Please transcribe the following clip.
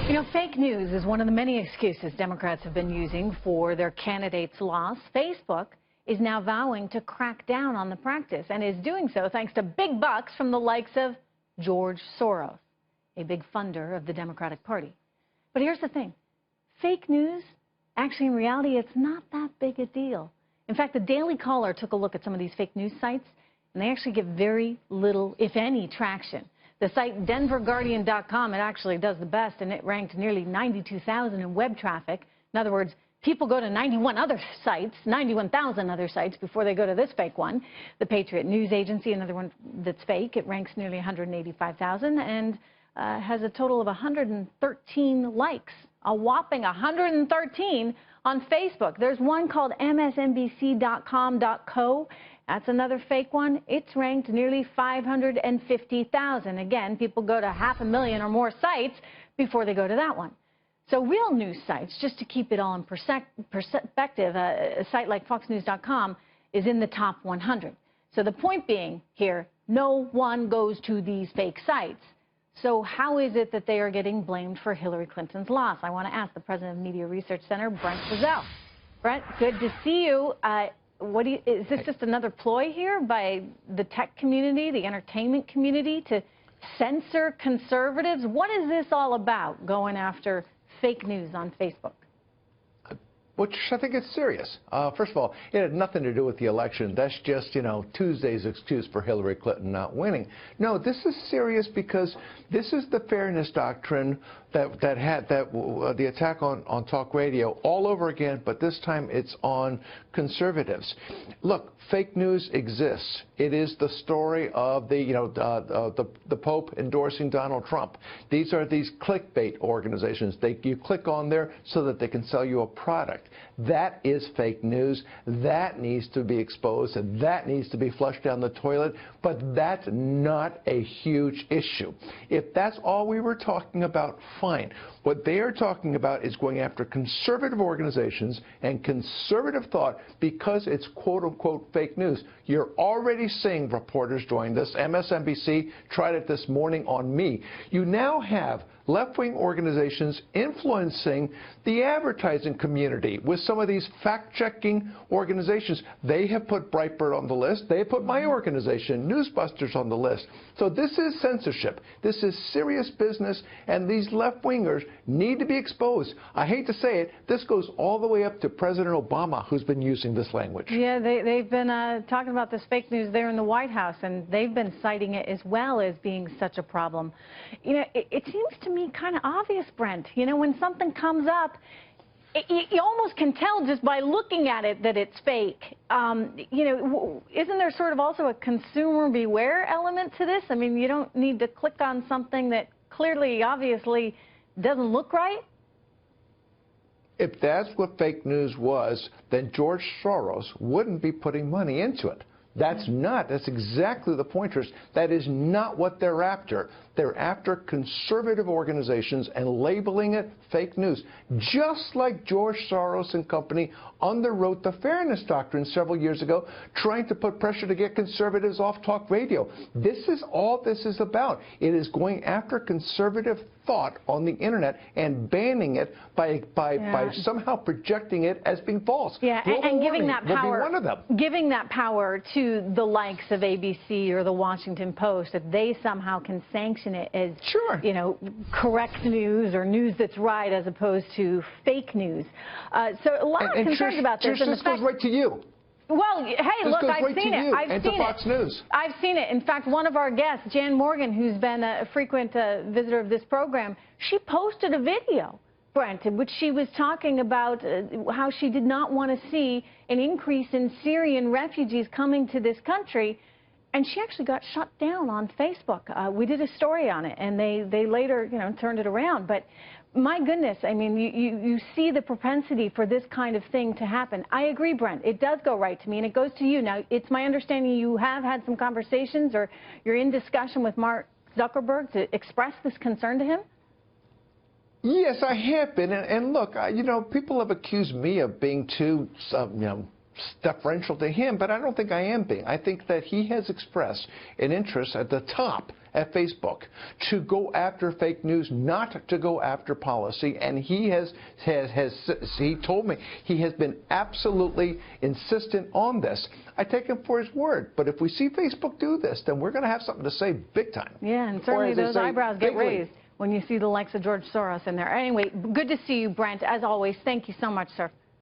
You know, fake news is one of the many excuses Democrats have been using for their candidate's loss. Facebook is now vowing to crack down on the practice and is doing so thanks to big bucks from the likes of George Soros, a big funder of the Democratic Party. But here's the thing. Fake news, actually in reality, it's not that big a deal. In fact, the Daily Caller took a look at some of these fake news sites, and they actually get very little, if any, traction. The site denverguardian.com, it actually does the best, and it ranked nearly 92,000 in web traffic. In other words, people go to 91,000 other sites before they go to this fake one. The Patriot News Agency, another one that's fake, it ranks nearly 185,000 and has a total of 113 likes, a whopping 113 on Facebook. There's one called msnbc.com.co. That's another fake one. It's ranked nearly 550,000. Again, people go to 500,000 or more sites before they go to that one. So real news sites, just to keep it all in perspective, a site like foxnews.com is in the top 100. So the point being here, no one goes to these fake sites. So how is it that they are getting blamed for Hillary Clinton's loss? I want to ask the president of Media Research Center, Brent Bozell. Brent, good to see you. Is this just another ploy here by the tech community, the entertainment community, to censor conservatives? What is this all about, going after fake news on Facebook? Which I think is serious. First of all, it had nothing to do with the election. That's just, Tuesday's excuse for Hillary Clinton not winning. No, this is serious because this is the fairness doctrine that had the attack on talk radio all over again, but this time it's on conservatives. Look, fake news exists. It is the story of the Pope endorsing Donald Trump. These are these clickbait organizations. You click on there so that they can sell you a product. That is fake news. That needs to be exposed, and that needs to be flushed down the toilet, but that's not a huge issue. If that's all we were talking about, fine. What they are talking about is going after conservative organizations and conservative thought because it's quote-unquote fake news. You're already seeing reporters doing this. MSNBC tried it this morning on me. You now have left-wing organizations influencing the advertising community with some of these fact-checking organizations. They have put Breitbart on the list. They have put my organization, Newsbusters, on the list. So this is censorship. This is serious business, and these left-wingers need to be exposed. I hate to say it, this goes all the way up to President Obama, who's been using this language. Yeah, they've been talking about this fake news there in the White House, and they've been citing it as well as being such a problem. It seems to me kind of obvious, Brent. When something comes up, you almost can tell just by looking at it that it's fake. Isn't there sort of also a consumer beware element to this? I mean, you don't need to click on something that clearly, obviously, doesn't look right. If that's what fake news was, then George Soros wouldn't be putting money into it. That's exactly the pointers. That is not what they're after. They're after conservative organizations and labeling it fake news. Just like George Soros and company underwrote the fairness doctrine several years ago, trying to put pressure to get conservatives off talk radio. This is all this is about. It is going after conservative thought on the internet and banning it by somehow projecting it as being false. Yeah, and giving that power, one of them. Giving that power to the likes of ABC or the Washington Post, that they somehow can sanction it as, correct news or news that's right as opposed to fake news. So a lot of concerns about this. And this goes right to you. Well, hey, look, I've seen it. I've seen Fox News. I've seen it. In fact, one of our guests, Jan Morgan, who's been a frequent visitor of this program, she posted a video, Brent, in which she was talking about how she did not want to see an increase in Syrian refugees coming to this country. And she actually got shut down on Facebook. We did a story on it, and they later, turned it around. But my goodness, I mean, you see the propensity for this kind of thing to happen. I agree, Brent. It does go right to me, and it goes to you. Now, it's my understanding you have had some conversations or you're in discussion with Mark Zuckerberg to express this concern to him? Yes, I have been. And look, people have accused me of being too, deferential to him, but I don't think I am being. I think that he has expressed an interest at the top at Facebook to go after fake news, not to go after policy, and he he told me he has been absolutely insistent on this. I take him for his word, but if we see Facebook do this, then we're going to have something to say big time. Yeah, and certainly those eyebrows get raised when you see the likes of George Soros in there. Anyway, good to see you, Brent. As always, thank you so much, sir.